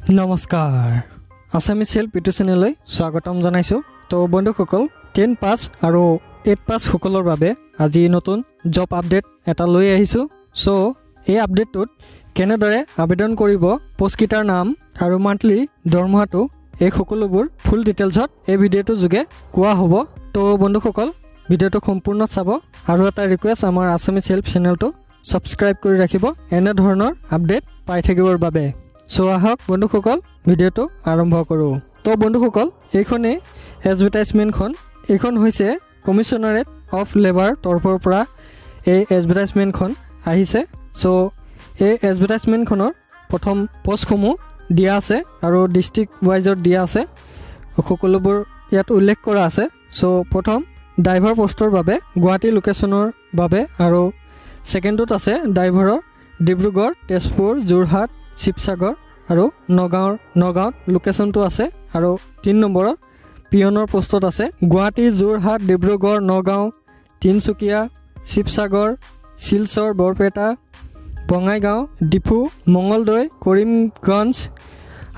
নমস্কাৰ Assamese help YouTube চেনেললৈ স্বাগতম জনাইছো। তো বন্ধুসকল 10 পাছ আৰু 8 পাছ সকলৰ বাবে আজি নতুন জব আপডেট এটা লৈ আহিছো। সো এই আপডেটটোত কেনেদৰে আবেদন কৰিব, পোষ্টকেইটাৰ নাম আৰু মান্থলি দৰমহাটো এই সকলোবোৰ ফুল ডিটেইলছত এই ভিডিঅ'টোৰ যোগে কোৱা হ'ব। তো বন্ধুসকল ভিডিঅ'টো সম্পূৰ্ণ চাব আৰু এটা ৰিকুৱেষ্ট, আমাৰ আসামিজ হেল্প চেনেলটো সাবস্ক্ৰাইব কৰি ৰাখিব এনে ধৰণৰ আপডেট পাই থাকিবৰ বাবে। সো আহক বন্ধুসকল ভিডিঅ'টো আৰম্ভ কৰোঁ। তো বন্ধুসকল এইখনে এডভাৰটাইজমেণ্টখন, এইখন হৈছে কমিশ্যনাৰেট অফ লেবাৰ তৰফৰ পৰা এই এডভাৰটাইজমেণ্টখন আহিছে। সো এই এডভাৰটাইজমেণ্টখনৰ প্ৰথম পোষ্টসমূহ দিয়া আছে আৰু ডিষ্ট্ৰিক্ট ৱাইজত দিয়া আছে, সকলোবোৰ ইয়াত উল্লেখ কৰা আছে। সো প্ৰথম ড্ৰাইভাৰ পোষ্টৰ বাবে গুৱাহাটী লোকেশ্যনৰ বাবে, আৰু ছেকেণ্ডত আছে ড্ৰাইভাৰৰ ডিব্ৰুগড়, তেজপুৰ, যোৰহাট, শিৱসাগৰ আৰু নগাঁৱত লোকেশ্যনটো আছে। আৰু 3 নম্বৰত পিয়নৰ পোষ্টত আছে গুৱাহাটী, যোৰহাট, ডিব্ৰুগড়, নগাঁও, তিনিচুকীয়া, শিৱসাগৰ, শিলচৰ, বৰপেটা, বঙাইগাঁও, ডিফু, মঙলদৈ, কৰিমগঞ্জ,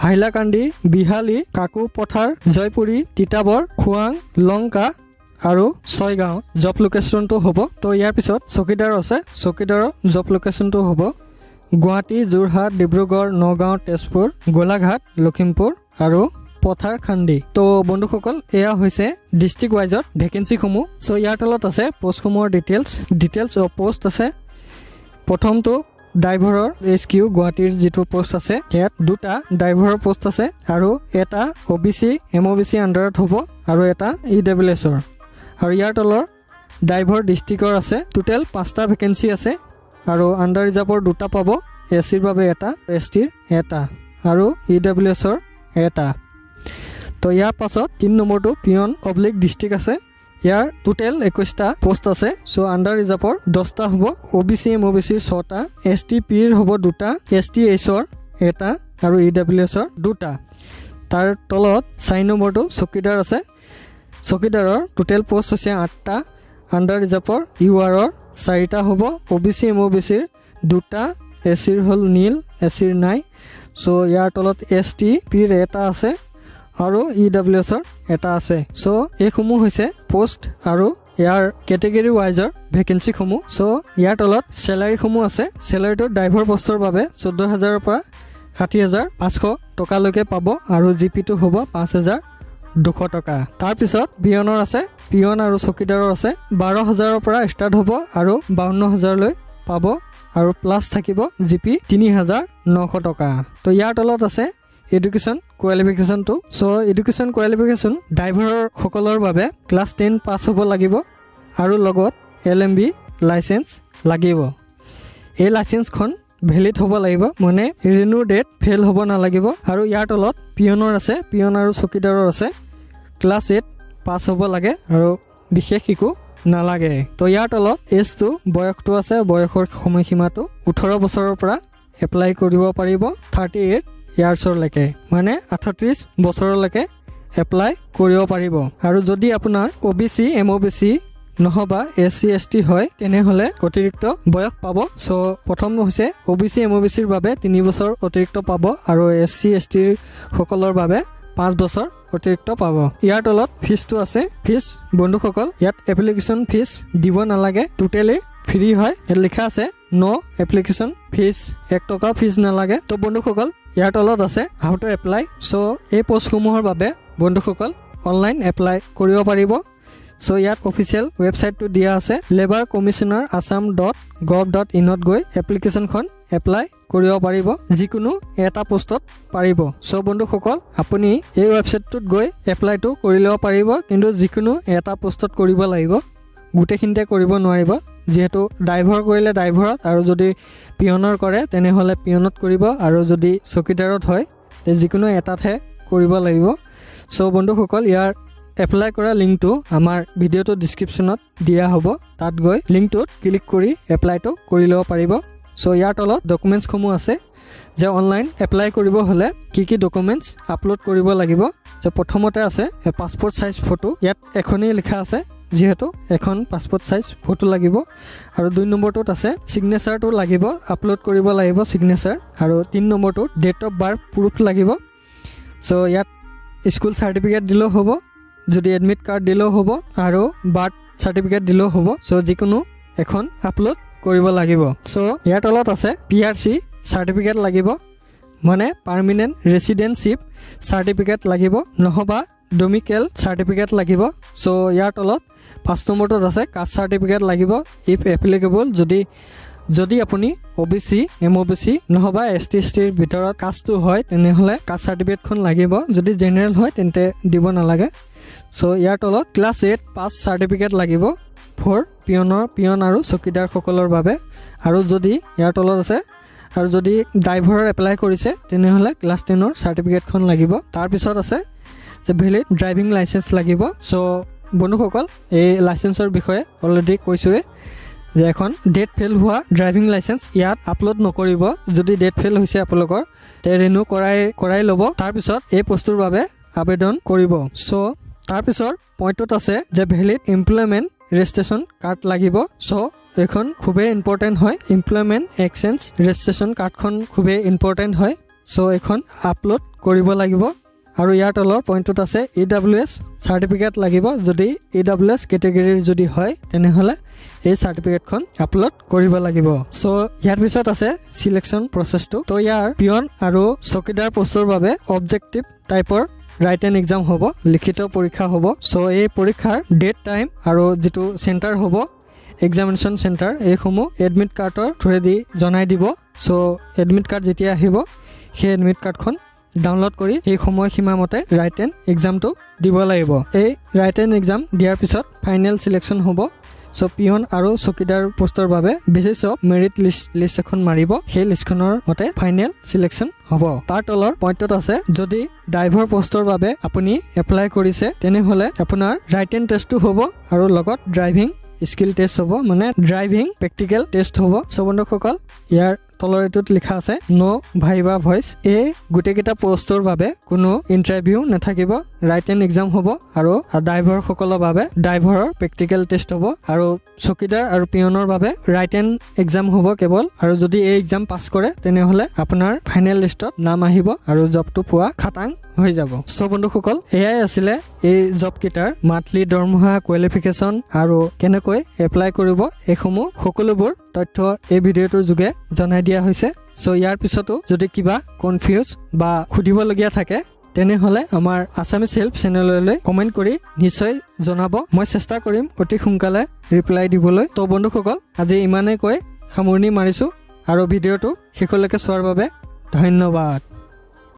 হাইলাকান্দি, বিহালী, কাকোপথাৰ, জয়পুৰী, তিতাবৰ, খোৱাং, লংকা আৰু ছয়গাঁও জব লোকেশ্যনটো হ'ব। তো ইয়াৰ পিছত চকীদাৰ আছে, চকীদাৰৰ জব লোকেশ্যনটো হ'ব গুৱাহাটী, যোৰহাট, ডিব্ৰুগড়, নগাঁও, তেজপুৰ, গোলাঘাট, লখিমপুৰ আৰু পথাৰখান্দি। তো বন্ধুসকল এয়া হৈছে ডিষ্ট্ৰিক্ট ৱাইজত ভেকেঞ্চিসমূহ। চ' ইয়াৰ তলত আছে পোষ্টসমূহৰ ডিটেইলছ অফ পোষ্ট আছে। প্ৰথমটো ড্ৰাইভাৰৰ HQ গুৱাহাটীৰ যিটো পোষ্ট আছে, ইয়াত 2টা ড্ৰাইভাৰৰ পোষ্ট আছে আৰু এটা OBC MOBC আণ্ডাৰত হ'ব আৰু এটা EWSৰ। আৰু ইয়াৰ তলৰ ড্ৰাইভাৰ ডিষ্ট্ৰিক্টৰ আছে। টোটেল 5টা ভেকেঞ্চি আছে আৰু আণ্ডাৰ ৰিজাৰ্ভৰ 2টা পাব, SCৰ বাবে এটা, STৰ এটা আৰু EWSৰ এটা। তো ইয়াৰ পাছত 3 নম্বৰটো পিয়ন অব্লিক ডিষ্ট্ৰিক্ট আছে। ইয়াৰ টোটেল 21টা পোষ্ট আছে। চ' আণ্ডাৰ ৰিজাৰ্ভৰ 10টা হ'ব, OBC MOBCৰ 6টা, STPৰ হ'ব 2টা, STHৰ এটা আৰু EWSৰ 2টা। তাৰ তলত 4 নম্বৰটো চকীদাৰ আছে। চকীদাৰৰ টোটেল পোষ্ট হৈছে 8টা, আণ্ডাৰ ৰিজাৰ্ভৰ URৰ 4টা হ'ব, OBC MOBCৰ 2টা, SCৰ হ'ল নীল, SCৰ নাই। চ' ইয়াৰ তলত STPৰ এটা আছে আৰু EWSৰ এটা আছে। চ' এইসমূহ হৈছে পোষ্ট আৰু ইয়াৰ কেটেগৰী ৱাইজৰ ভেকেঞ্চিসমূহ। চ' ইয়াৰ তলত চেলাৰীসমূহ আছে। চেলাৰীটো ড্ৰাইভাৰ পোষ্টৰ বাবে 14,000ৰ পৰা 60,500 টকালৈকে পাব আৰু GPটো হ'ব 5,200 টকা। তাৰপিছত পিয়নৰ আছে, পিয়ন আৰু চকীদাৰৰ আছে 12,000ৰ পৰা ষ্টাৰ্ট হ'ব আৰু 52,000লৈ পাব আৰু প্লাছ থাকিব GP 3,900 টকা। তো ইয়াৰ তলত আছে এডুকেশ্যন কোৱালিফিকেশ্যনটো। চ' এডুকেশ্যন কোৱালিফিকেশ্যন ড্ৰাইভাৰৰ সকলৰ বাবে ক্লাছ 10 পাছ হ'ব লাগিব আৰু লগত LMB লাইচেঞ্চ লাগিব। এই লাইচেঞ্চখন ভেলিড হ'ব লাগিব, মানে ৰিনিউ ডেট ফেইল হ'ব নালাগিব। আৰু ইয়াৰ তলত পিয়নৰ আছে, পিয়ন আৰু চকীদাৰৰ আছে ক্লাছ 8 পাছ হ'ব লাগে আৰু বিশেষ একো নালাগে। তো ইয়াৰ তলত এজটো, বয়সটো আছে, বয়সৰ সময়সীমাটো 18 বছৰৰ পৰা এপ্লাই কৰিব পাৰিব 38 ইয়াৰ্ছৰলৈকে, মানে 38 বছৰলৈকে এপ্লাই কৰিব পাৰিব। আৰু যদি আপোনাৰ OBC MOBC নহবা SC ST হয় তেনেহ'লে অতিৰিক্ত বয়স পাব। চ' প্ৰথম হৈছে OBC MOBCৰ বাবে 3 বছৰ অতিৰিক্ত পাব আৰু SC ST সকলৰ বাবে 5 বছৰ অতিৰিক্ত পাব। ইয়াৰ তলত ফিজটো আছে। ফিজ বন্ধুসকল ইয়াত এপ্লিকেশ্যন ফিজ দিব নালাগে, টোটেলি ফ্ৰী হয়। ইয়াত লিখা আছে নো এপ্লিকেশ্যন ফিজ, 1 টকা ফিজ নালাগে। তো বন্ধুসকল ইয়াৰ তলত আছে হাউ টু এপ্লাই। চ' এই পোষ্টসমূহৰ বাবে বন্ধুসকল অনলাইন এপ্লাই কৰিব পাৰিব। চ' ইয়াত অফিচিয়েল ৱেবছাইটটো দিয়া আছে, লেবাৰ কমিশ্যনাৰ assam.gov.in গৈ এপ্লিকেশ্যনখন এপ্লাই কৰিব পাৰিব, যিকোনো এটা পোষ্টত পাৰিব। চ' বন্ধুসকল আপুনি এই ৱেবছাইটটোত গৈ এপ্লাইটো কৰি ল'ব পাৰিব, কিন্তু যিকোনো এটা পোষ্টত কৰিব লাগিব, গোটেইখিনিতে কৰিব নোৱাৰিব। যিহেতু ড্ৰাইভাৰ কৰিলে ড্ৰাইভাৰত, আৰু যদি পিয়নৰ কৰে তেনেহ'লে পিয়নত কৰিব, আৰু যদি চকীদাৰত হয় যিকোনো এটাতহে কৰিব লাগিব। চ' বন্ধুসকল ইয়াৰ এপ্লাই কৰা লিংকটো আমাৰ ভিডিঅ'টো ডিছক্ৰিপশ্যনত দিয়া হ'ব, তাত গৈ লিংকটোত ক্লিক কৰি এপ্লাইটো কৰি ল'ব পাৰিব। চ' ইয়াৰ তলত ডকুমেণ্টছসমূহ আছে যে অনলাইন এপ্লাই কৰিব হ'লে কি ডকুমেণ্টছ আপলোড কৰিব লাগিব। যে প্ৰথমতে আছে পাছপৰ্ট চাইজ ফটো, ইয়াত এখনেই লিখা আছে যিহেতু এখন পাছপোৰ্ট সাইজ ফটো লাগিব আৰু 2 নম্বৰটোত আছে সিগনেচাৰটো লাগিব আপলোড কৰিব লাগিব সিগনেচাৰ আৰু 3 নম্বৰটোত ডেট অফ বাৰ্থ প্ৰুফ লাগিব সো ইয়াত স্কুল সাৰ্টিফিকেট দিলেও হ'ব যদি এডমিট কাৰ্ড দিলেও হ'ব আৰু বাৰ্থ সাৰ্টিফিকেট দিলেও হ'ব সো যিকোনো এখন আপলোড কৰিব লাগিব সো ইয়াৰ তলত আছে PRC সাৰ্টিফিকেট লাগিব মানে পাৰ্মানেন্ট ৰেসিডেন্সিপ সাৰ্টিফিকেট লাগিব নহবা ডমিকেল সাৰ্টিফিকেট লাগিব সো ইয়াৰ তলত 5 নম্বৰটোত আছে কাষ্ট সাৰ্টিফিকেট লাগিব ইফ এপ্লিকেবল যদি আপুনি OBC MOBC নহবা ST STৰ ভিতৰত কাষ্টটো হয় তেনেহলে কাষ্ট সাৰ্টিফিকেটখন লাগিব যদি জেনাৰেল হয় তেন্তে দিব নালাগে সো ইয়াৰ তলত ক্লাছ 8 পাছ সাৰ্টিফিকেট লাগিব ফৰ পিয়ন আৰু চকীদাৰ সকলৰ বাবে আৰু যদি ইয়াৰ তলত আছে আৰু যদি ড্ৰাইভাৰৰ এপ্লাই কৰিছে তেনেহলে ক্লাছ 10ৰ সাৰ্টিফিকেটখন লাগিব তাৰ পিছত আছে যে ভ্যালিড ড্ৰাইভিং লাইসেন্স লাগিব সো বন্ধুসকল এই লাইসেন্সৰ বিষয়ে অলৰেডি কৈছোৱে যে এখন ডেট ফেল হোৱা ড্ৰাইভিং লাইসেন্স ইয়াত আপলোড নকৰিব যদি ডেট ফেল হৈছে আপোনালোকৰ তে ৰিনিউ কৰাই ল'ব তাৰ পিছত এই পোষ্টৰ বাবে আবেদন কৰিব সো তাৰ পিছত পইণ্টত আছে যে ভ্যালিড এমপ্লয়মেন্ট ৰেজিষ্ট্ৰেচন কাৰ্ড লাগিব সো এখন খুবেই ইম্পৰ্টেন্ট হয় এমপ্লয়মেন্ট এক্সচেঞ্জ ৰেজিষ্ট্ৰেচন কাৰ্ডখন খুবেই ইম্পৰ্টেন্ট হয় সো এখন আপলোড কৰিব লাগিব আৰু ইয়াৰ তলৰ পইণ্টত আছে EWS সাৰ্টিফিকেট লাগিব যদি EWS কেটেগৰীৰ যদি হয় তেনেহলে এই সাৰ্টিফিকেটখন আপলোড কৰিব লাগিব সো ইয়াৰ পিছত আছে সিলেকশন প্ৰসেসটো তো ইয়াৰ পিয়ন আৰু চকীদাৰ পোষ্টৰ বাবে অবজেক্টিভ টাইপৰ ৰাইটেন এক্সাম হ'ব লিখিত পৰীক্ষা হ'ব সো এই পৰীক্ষাৰ ডেট টাইম আৰু যেটো সেন্টাৰ হ'ব এক্সামিনেশন সেন্টাৰ এইসমূহ এডমিট কাৰ্ডৰ থ্ৰুদি জনাই দিব সো এডমিট কাৰ্ড যেতিয়া আহিব সেই এডমিট কাৰ্ডখন ডাউনলোড কৰি এই সময় সীমা মতে ৰাইটেন এক্সামটো দিব লাগিব এই ৰাইটেন এক্সাম দিয়াৰ পিছত ফাইনেল সিলেকশন হ'ব সো পিয়ন আৰু চকীদাৰ পোষ্টৰ বাবে বেচিছ অফ মেৰিট লিষ্ট এখন মাৰিব সেই লিষ্টখনৰ মতে ফাইনেল সিলেকশন হ'ব তাৰ তলৰ পইণ্টত আছে যদি ড্ৰাইভাৰ পোষ্টৰ বাবে আপুনি এপ্লাই কৰিছে তেনেহলে আপোনাৰ ৰাইটেন টেষ্টটো হ'ব আৰু লগত ড্ৰাইভিং স্কিল টেষ্ট হ'ব মানে ড্ৰাইভিং প্ৰেক্টিকেল টেষ্ট হ'ব সো বন্ধুসকল ইয়াৰ তলৰ এটোত লিখা আছে নো ভাইবা ভয়েস এই গুটেকেটা পোষ্টৰ বাবে কোনো ইন্টাৰভিউ নাথাকিব ৰাইটেন এক্সাম হ'ব আৰু ড্ৰাইভাৰ সকলৰ বাবে ড্ৰাইভাৰৰ প্ৰেক্টিকেল টেষ্ট হ'ব আৰু চকীদাৰ আৰু পিয়নৰ বাবে ৰাইটেন এক্সাম হ'ব কেৱল আৰু যদি এই এক্সাম পাছ কৰে তেনেহলে আপোনাৰ ফাইনেল লিষ্টত নাম আহিব আৰু জবটো পোৱা খাটাং হৈ যাব সো বন্ধুসকল এয়াই আছিল এই জব কিটাৰ মান্থলি দৰমহা কোৱালিফিকেশন আৰু কেনেকৈ এপ্লাই কৰিব এইসমূহ সকলোবোৰ তথ্য এই ভিডিঅ'টোৰ যোগে জনাই দিয়া হৈছে সো ইয়াৰ পিছতো যদি কিবা কনফিউজ বা খুদিবলগীয়া থাকে তেনেহলে আমাৰ আসামিজ হেল্প চেনেললৈ কমেন্ট কৰি নিশ্চয় জনাব মই চেষ্টা কৰিম অতি সোনকালে ৰিপ্লাই দিবলৈ তো বন্ধুসকল আজি ইমানেই কৈ সামৰণি মাৰিছো আৰু ভিডিঅ'টো শেষলৈকে চোৱাৰ বাবে ধন্যবাদ।